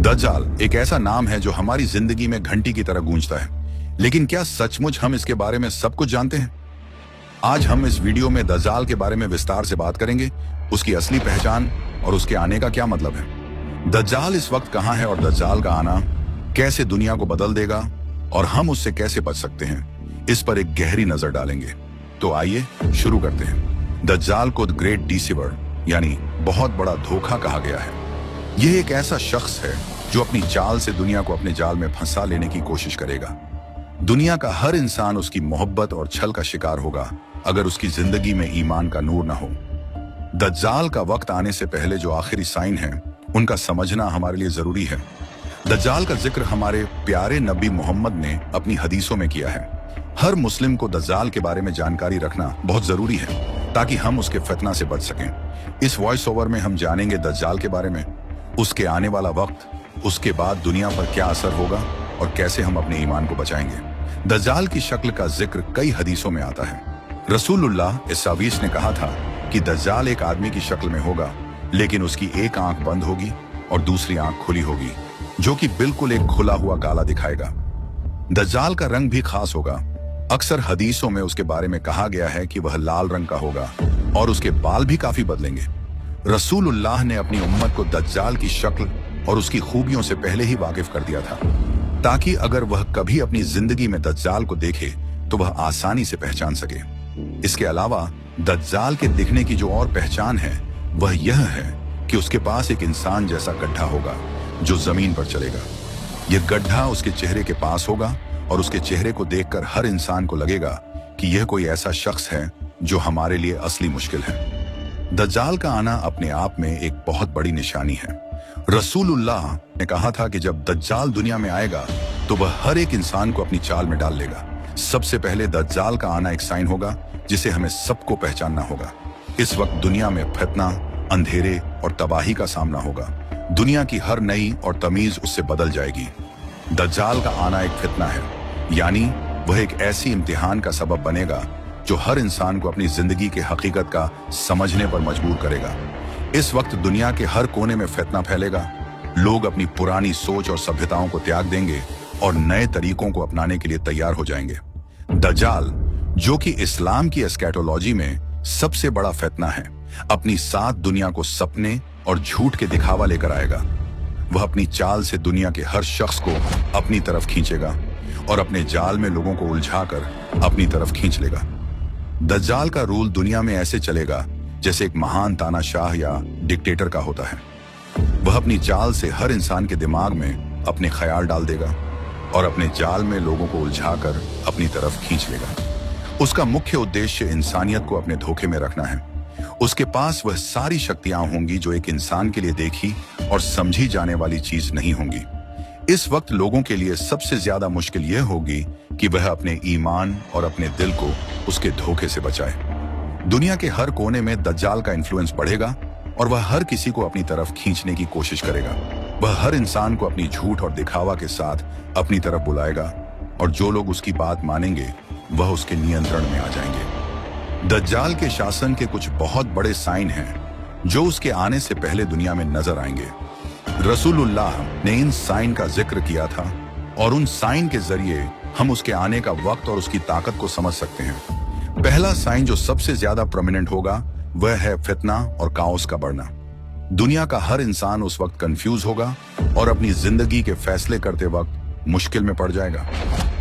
दज्जाल एक ऐसा नाम है जो हमारी जिंदगी में घंटी की तरह गूंजता है, लेकिन क्या सचमुच हम इसके बारे में सब कुछ जानते हैं? आज हम इस वीडियो में दज्जाल के बारे में विस्तार से बात करेंगे, उसकी असली पहचान और उसके आने का क्या मतलब है। दज्जाल इस वक्त कहां है और दज्जाल का आना कैसे दुनिया को बदल देगा और हम उससे कैसे बच सकते हैं, इस पर एक गहरी नजर डालेंगे। तो आइए शुरू करते हैं। दज्जाल को द ग्रेट डिसीवर यानी बहुत बड़ा धोखा कहा गया है। यह एक ऐसा शख्स है जो अपनी चाल से दुनिया को अपने जाल में फंसा लेने की कोशिश करेगा। दुनिया का हर इंसान उसकी मोहब्बत और छल का शिकार होगा अगर उसकी जिंदगी में ईमान का नूर ना हो। दज्जाल का वक्त आने से पहले जो आखिरी साइन है उनका समझना हमारे लिए जरूरी है। दज्जाल का जिक्र हमारे प्यारे नबी मोहम्मद ने अपनी हदीसों में किया है। हर मुस्लिम को दज्जाल के बारे में जानकारी रखना बहुत जरूरी है ताकि हम उसके फितना से बच सकें। इस वॉइस ओवर में हम जानेंगे दज्जाल के बारे में, उसके आने वाला वक्त, उसके बाद दुनिया पर क्या असर होगा और कैसे हम अपने ईमान को बचाएंगे। दज्जाल की शक्ल का जिक्र कई हदीसों में आता है। रसूलुल्लाह इस्सावीस ने कहा था कि दज्जाल एक आदमी की शक्ल में होगा, लेकिन उसकी एक आंख बंद होगी और दूसरी आंख खुली होगी, जो कि बिल्कुल एक खुला हुआ गाला दिखाएगा। दज्जाल का रंग भी खास होगा। अक्सर हदीसों में उसके बारे में कहा गया है कि वह लाल रंग का होगा और उसके बाल भी काफी बदलेंगे। रसूलुल्लाह ने अपनी उम्मत को दज्जाल की शक्ल और उसकी खूबियों से पहले ही वाकिफ कर दिया था, ताकि अगर वह कभी अपनी जिंदगी में दज्जाल को देखे तो वह आसानी से पहचान सके। इसके अलावा दज्जाल के दिखने की जो और पहचान है वह यह है कि उसके पास एक इंसान जैसा गड्ढा होगा जो जमीन पर चलेगा। यह गड्ढा उसके चेहरे के पास होगा और उसके चेहरे को देखकर हर इंसान को लगेगा कि यह कोई ऐसा शख्स है जो हमारे लिए असली मुश्किल है। दज्जाल का आना अपने आप में एक बहुत बड़ी निशानी है। रसूलुल्लाह ने कहा था कि जब दज्जाल दुनिया में आएगा तो वह हर एक इंसान को अपनी चाल में डाल लेगा। सबसे पहले दज्जाल का आना एक साइन होगा जिसे हमें सबको पहचानना होगा। इस वक्त दुनिया में फितना, अंधेरे और तबाही का सामना होगा। दुनिया की हर नई और तमीज उससे बदल जाएगी। दज्जाल का आना एक फितना है, यानी वह एक ऐसी इम्तिहान का सबब बनेगा जो हर इंसान को अपनी जिंदगी के हकीकत का समझने पर मजबूर करेगा। इस वक्त दुनिया के हर कोने में फितना फैलेगा। लोग अपनी पुरानी सोच और सभ्यताओं को त्याग देंगे और नए तरीकों को अपनाने के लिए तैयार हो जाएंगे। दज्जाल, जो कि इस्लाम की एस्केटोलॉजी में सबसे बड़ा फितना है, अपनी साथ दुनिया को सपने और झूठ के दिखावा लेकर आएगा। वह अपनी चाल से दुनिया के हर शख्स को अपनी तरफ खींचेगा और अपने जाल में लोगों को उलझाकर अपनी तरफ खींच लेगा। दज्जाल का रूल दुनिया में ऐसे चलेगा जैसे एक महान तानाशाह या डिक्टेटर का होता है। वह अपनी चाल से हर इंसान के दिमाग में अपने ख्याल डाल देगा और अपने जाल में लोगों को उलझाकर अपनी तरफ खींच लेगा। उसका मुख्य उद्देश्य इंसानियत को अपने धोखे में रखना है। उसके पास वह सारी शक्तियां होंगी जो एक इंसान के लिए देखी और समझी जाने वाली चीज नहीं होंगी। इस वक्त लोगों के लिए सबसे ज्यादा मुश्किल यह होगी कि वह अपने ईमान और अपने दिल को उसके धोखे से बचाए। दुनिया के हर कोने में दज्जाल का इन्फ्लुएंस बढ़ेगा और वह हर किसी को अपनी तरफ खींचने की कोशिश करेगा। वह हर इंसान को अपनी झूठ और दिखावा के साथ अपनी तरफ बुलाएगा और जो लोग उसकी बात मानेंगे वह उसके नियंत्रण में आ जाएंगे। दज्जाल के शासन के कुछ बहुत बड़े साइन हैं जो उसके आने से पहले दुनिया में नजर आएंगे। रसूलुल्लाह ने इन साइन का जिक्र किया था और उन साइन के जरिए हम उसके आने का वक्त और उसकी ताकत को समझ सकते हैं। पहला साइन जो सबसे ज्यादा प्रोमिनेंट होगा वह है फितना और काओस का बढ़ना। दुनिया का हर इंसान उस वक्त कंफ्यूज होगा और अपनी जिंदगी के फैसले करते वक्त मुश्किल में पड़ जाएगा।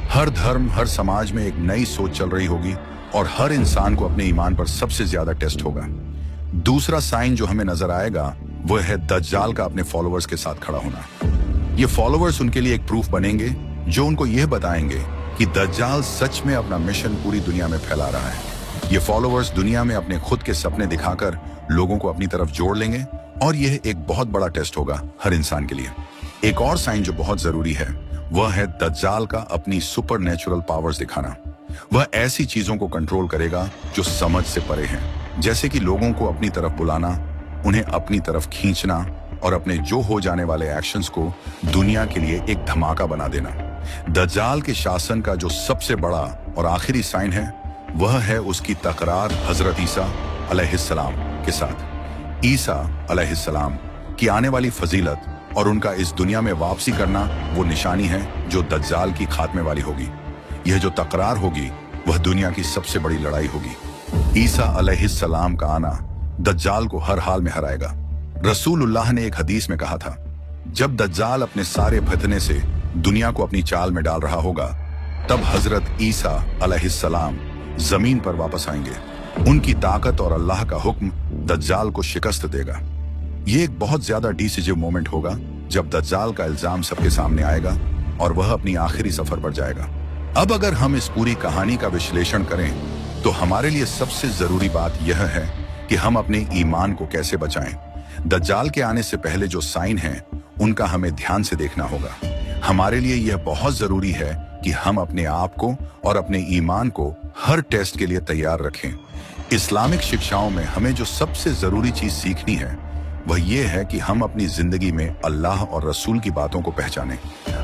हर धर्म, हर समाज में एक नई सोच चल रही होगी और हर इंसान को अपने ईमान पर सबसे ज्यादा टेस्ट होगा। दूसरा साइन जो हमें नजर आएगा वह है दज्जाल का अपने फॉलोअर्स के साथ खड़ा होना। ये फॉलोअर्स उनके लिए एक प्रूफ बनेंगे जो उनको यह बताएंगे कि दज्जाल सच में अपना मिशन पूरी दुनिया में फैला रहा है। ये फॉलोअर्स दुनिया में अपने खुद के सपने दिखाकर लोगों को अपनी तरफ जोड़ लेंगे और यह एक बहुत बड़ा टेस्ट होगा हर इंसान के लिए। एक और साइन जो बहुत जरूरी है वह है दज्जाल का अपनी सुपर नेचुरल पावर्स दिखाना। वह ऐसी चीजों को कंट्रोल करेगा जो समझ से परे हैं, जैसे कि लोगों को अपनी तरफ बुलाना, उन्हें अपनी तरफ खींचना और अपने जो हो जाने वाले एक्शंस को दुनिया के लिए एक धमाका बना देना। दज्जाल के शासन का जो सबसे बड़ा और आखिरी साइन है वह है उसकी तकरार हजरत ईसा अलैहिस्सलाम के साथ। ईसा अलैहिस्सलाम की आने वाली फजीलत और उनका इस दुनिया में वापसी करना वो निशानी है जो दज्जाल की खात्मे वाली होगी। यह जो तकरार होगी वह दुनिया की सबसे बड़ी लड़ाई होगी। ईसा अलैहिस्सलाम का आना दज्जाल को हर हाल में हराएगा। रसूलुल्लाह ने एक हदीस में कहा था, जब दज्जाल अपने सारे फितने से दुनिया को अपनी चाल में डाल रहा होगा, तब हजरत ईसा अलैहिस्सलाम जमीन पर वापस आएंगे। उनकी ताकत और अल्लाह का हुक्म दज्जाल को शिकस्त देगा। ये एक बहुत ज्यादा डिसिसिव मोमेंट होगा जब दज्जाल का इल्जाम सबके सामने आएगा और वह अपनी आखिरी सफर पर जाएगा। अब अगर हम इस पूरी कहानी का विश्लेषण करें तो हमारे लिए सबसे जरूरी बात यह है कि हम अपने ईमान को कैसे बचाएं। दज्जाल के आने से पहले जो साइन हैं उनका हमें ध्यान से देखना होगा। हमारे लिए यह बहुत जरूरी है कि हम अपने आप को और अपने ईमान को हर टेस्ट के लिए तैयार रखें। इस्लामिक शिक्षाओं में हमें जो सबसे जरूरी चीज सीखनी है वह यह है कि हम अपनी जिंदगी में अल्लाह और रसूल की बातों को पहचानें।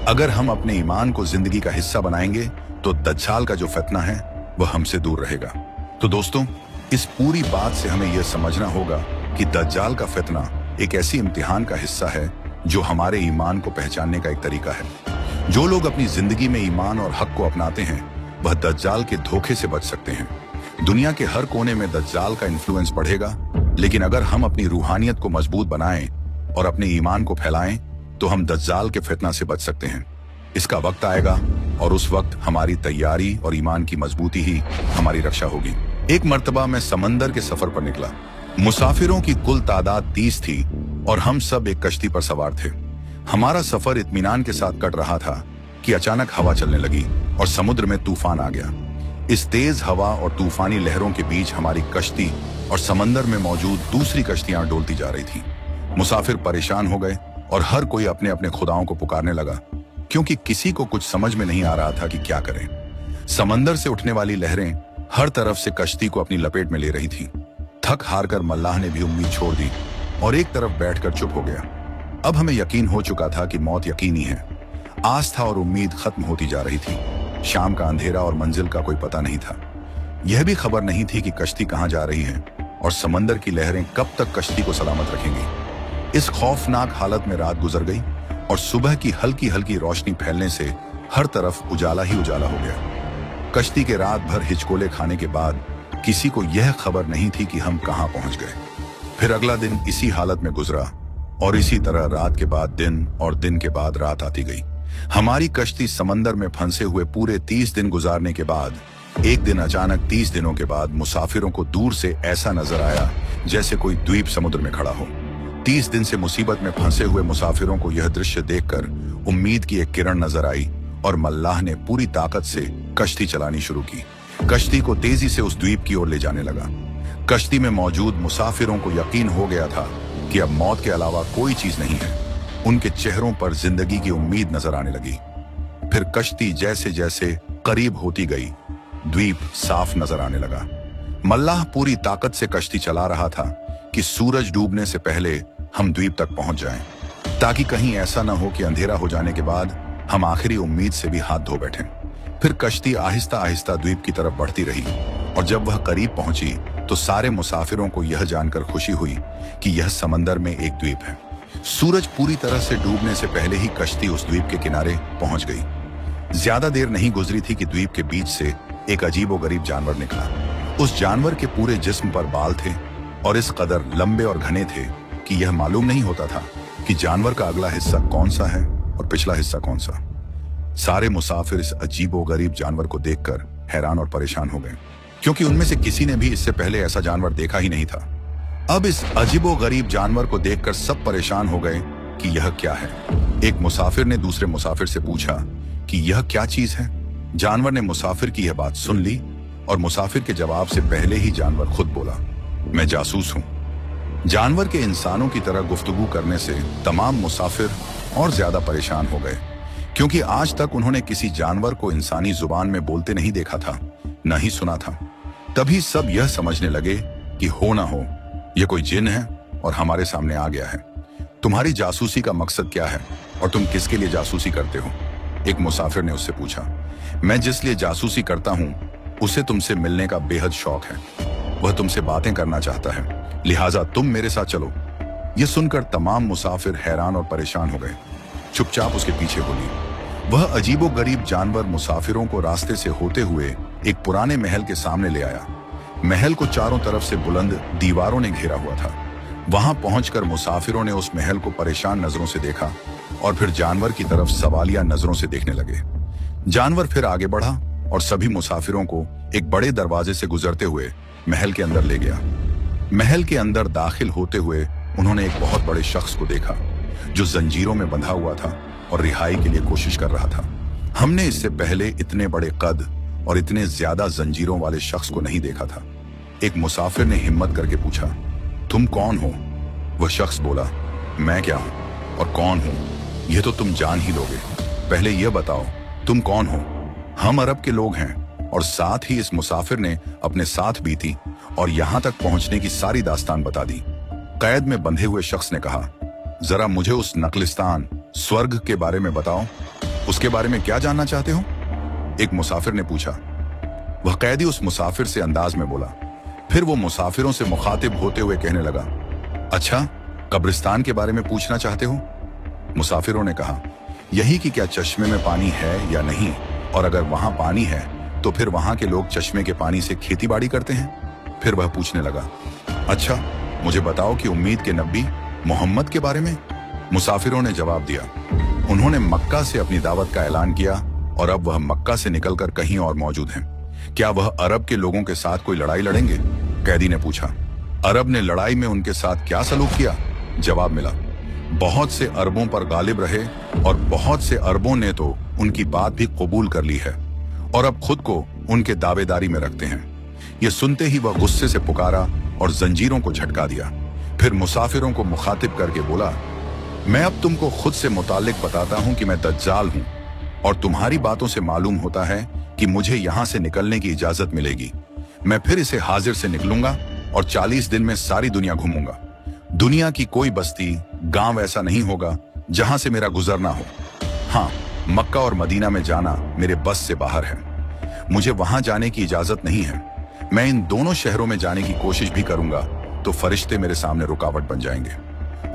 अगर हम अपने ईमान को जिंदगी का हिस्सा बनाएंगे तो दज्जाल का जो फितना है वह हमसे दूर रहेगा। तो दोस्तों, इस पूरी बात से हमें यह समझना होगा कि दज्जाल का फितना एक ऐसी इम्तिहान का हिस्सा है जो हमारे ईमान को पहचानने का एक तरीका है। जो लोग अपनी जिंदगी में ईमान और हक को अपनाते हैं वह दज्जाल के धोखे से बच सकते हैं। दुनिया के हर कोने में दज्जाल का इन्फ्लुएंस बढ़ेगा, लेकिन अगर हम अपनी रूहानियत को मजबूत बनाएं और अपने ईमान को फैलाएं तो हम दज्जाल के फितना से बच सकते हैं। इसका वक्त आएगा और उस वक्त हमारी तैयारी और ईमान की मजबूती ही हमारी रक्षा होगी। एक मर्तबा मैं समंदर के सफर पर निकला। मुसाफिरों की कुल तादाद 30 थी और हम सब एक कश्ती पर सवार थे। हमारा सफर इत्मीनान के साथ कट रहा था कि अचानक हवा चलने लगी और समुद्र में तूफान आ गया। इस तेज हवा और तूफानी लहरों के बीच हमारी कश्ती और समंदर में मौजूद दूसरी कश्तियां डोलती जा रही थी। मुसाफिर परेशान हो गए और हर कोई अपने अपने खुदाओं को पुकारने लगा, क्योंकि किसी को कुछ समझ में नहीं आ रहा था कि क्या करें। समंदर से उठने वाली लहरें हर तरफ से कश्ती को अपनी लपेट में ले रही थी। थक हार कर मल्लाह ने भी उम्मीद छोड़ दी और एक तरफ बैठकर चुप हो गया। अब हमें यकीन हो चुका था कि मौत यकीनी है। आस्था और उम्मीद खत्म होती जा रही थी। शाम का अंधेरा और मंजिल का कोई पता नहीं था। यह भी खबर नहीं थी कि कश्ती कहां जा रही है और समंदर की लहरें कब तक कश्ती को सलामत रखेंगी। इस खौफनाक हालत में रात गुजर गई और सुबह की हल्की हल्की रोशनी फैलने से हर तरफ उजाला ही उजाला हो गया। कश्ती के रात भर हिचकोले खाने के बाद किसी को यह खबर नहीं थी कि हम कहां पहुंच गए। फिर अगला दिन इसी हालत में गुजरा और इसी तरह रात के बाद दिन और दिन के बाद रात आती गई। हमारी कश्ती समंदर में फंसे हुए पूरे 30 दिन गुजारने के बाद एक दिन अचानक 30 दिनों के बाद मुसाफिरों को दूर से ऐसा नजर आया जैसे कोई द्वीप समुद्र में खड़ा हो। 30 दिन से मुसीबत में फंसे हुए मुसाफिरों को यह दृश्य देखकर उम्मीद की एक किरण नजर आई और मल्लाह ने पूरी ताकत से कश्ती चलानी शुरू की। कश्ती को तेजी से उस द्वीप की ओर ले जाने लगा। कश्ती में मौजूद मुसाफिरों को यकीन हो गया था कि अब मौत के अलावा कोई चीज नहीं है। उनके चेहरों पर जिंदगी की उम्मीद नजर आने लगी। फिर कश्ती जैसे जैसे करीब होती गई, द्वीप साफ नजर आने लगा। मल्लाह पूरी ताकत से कश्ती चला रहा था कि सूरज डूबने से पहले हम द्वीप तक पहुंच जाएं, ताकि कहीं ऐसा न हो कि अंधेरा हो जाने के बाद हम आखिरी उम्मीद से भी हाथ धो बैठें। फिर कश्ती आहिस्ता आहिस्ता द्वीप की तरफ बढ़ती रही और जब वह करीब पहुंची तो सारे मुसाफिरों को यह जानकर खुशी हुई कि यह समंदर में एक द्वीप है। सूरज पूरी तरह से डूबने से पहले ही कश्ती उस द्वीप के किनारे पहुंच गई। ज्यादा देर नहीं गुजरी थी कि द्वीप के बीच से एक अजीबोगरीब जानवर निकला। उस जानवर के पूरे जिस्म पर बाल थे और इस कदर लंबे और घने थे कि यह मालूम नहीं होता था कि जानवर का अगला हिस्सा कौन सा है और पिछला हिस्सा कौन सा। सारे मुसाफिर इस अजीबोगरीब जानवर को देखकर हैरान और परेशान हो गए, क्योंकि उनमें से किसी ने भी इससे पहले ऐसा जानवर देखा ही नहीं था। अब इस अजीबोगरीब जानवर को देखकर सब परेशान हो गए कि यह क्या है। एक मुसाफिर ने दूसरे मुसाफिर से पूछा कि यह क्या चीज है। जानवर ने मुसाफिर की यह बात सुन ली और मुसाफिर के जवाब से पहले ही जानवर खुद बोला, मैं जासूस हूं। जानवर के इंसानों की तरह गुफ्तगू करने से तमाम मुसाफिर और ज्यादा परेशान हो गए, क्योंकि आज तक उन्होंने किसी जानवर को इंसानी जुबान में बोलते नहीं देखा था, न ही सुना था। तभी सब यह समझने लगे कि हो ना हो यह कोई जिन है और हमारे सामने आ गया है। तुम्हारी जासूसी का मकसद क्या है और तुम किसके लिए जासूसी करते हो? एक मुसाफिर ने उससे पूछा। मैं जिस लिए जासूसी करता हूं उसे तुमसे मिलने का बेहद शौक है। वह तुमसे बातें करना चाहता है, लिहाजा तुम मेरे साथ चलो। यह सुनकर तमाम मुसाफिर हैरान और परेशान हो गए। चुपचाप उसके पीछे बोली। वह अजीबोगरीब जानवर मुसाफिरों को रास्ते से होते हुए एक पुराने महल के सामने ले आया। महल को चारों तरफ से बुलंद दीवारों ने घेरा हुआ था। वहां पहुंचकर मुसाफिरों ने उस महल को परेशान नजरों से देखा और फिर जानवर की तरफ सवालिया नजरों से देखने लगे। जानवर फिर आगे बढ़ा और सभी मुसाफिरों को एक बड़े दरवाजे से गुजरते हुए महल के अंदर ले गया। महल के अंदर दाखिल होते हुए उन्होंने एक बहुत बड़े शख्स को देखा जो जंजीरों में बंधा हुआ था और रिहाई के लिए कोशिश कर रहा था। हमने इससे पहले इतने बड़े कद और इतने ज्यादा जंजीरों वाले शख्स को नहीं देखा था। एक मुसाफिर ने हिम्मत करके पूछा, तुम कौन हो? वह शख्स बोला, मैं क्या हूं और कौन हूं यह तो तुम जान ही लोगे। पहले यह बताओ तुम कौन हो? हम अरब के लोग हैं। और साथ ही इस मुसाफिर ने अपने साथ बीती और यहां तक पहुंचने की सारी दास्तान बता दी। कैद में बंधे हुए शख्स ने कहा, जरा मुझे उस नकलिस्तान स्वर्ग के बारे में बताओ। उसके बारे में क्या जानना चाहते हो? एक मुसाफिर ने पूछा। वह कैदी उस मुसाफिर से अंदाज में बोला। फिर वो मुसाफिरों से मुखातिब होते हुए कहने लगा, अच्छा, कब्रिस्तान के बारे में पूछना चाहते हो? मुसाफिरों ने कहा, यही कि क्या चश्मे में पानी है या नहीं, और अगर वहां पानी है तो फिर वहां के लोग चश्मे के पानी से खेती बाड़ी करते हैं? फिर वह पूछने लगा, अच्छा, मुझे बताओ कि उम्मीद के नबी मोहम्मद के बारे में? मुसाफिरों ने जवाब दिया, उन्होंने मक्का से अपनी दावत का ऐलान किया और अब वह मक्का से निकलकर कहीं और मौजूद हैं। क्या वह अरब के लोगों के साथ कोई लड़ाई लड़ेंगे? कैदी ने पूछा। अरब ने लड़ाई में उनके साथ क्या सलूक किया? जवाब मिला, बहुत से अरबों पर गालिब रहे और बहुत से अरबों ने तो उनकी बात भी कबूल कर ली है और अब खुद को उनके दावेदारी में रखते हैं। ये सुनते ही वह गुस्से से पुकारा और जंजीरों को झटका दिया। फिर मुसाफिरों को मुखातिब करके बोला, मैं अब तुमको खुद से मुतालिक बताता हूं कि मैं दज्जाल हूं और तुम्हारी बातों से मालूम होता है कि मुझे यहां से निकलने की इजाजत मिलेगी। मैं फिर इसे हाजिर से निकलूंगा और 40 दिन में सारी दुनिया घूमूंगा। दुनिया की कोई बस्ती, गांव ऐसा नहीं होगा जहां से मेरा गुजरना हो। हाँ, मक्का और मदीना में जाना मेरे बस से बाहर है। मुझे वहां जाने की इजाजत नहीं है। मैं इन दोनों शहरों में जाने की कोशिश भी करूंगा तो फरिश्ते मेरे सामने रुकावट बन जाएंगे।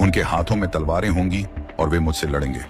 उनके हाथों में तलवारें होंगी और वे मुझसे लड़ेंगे।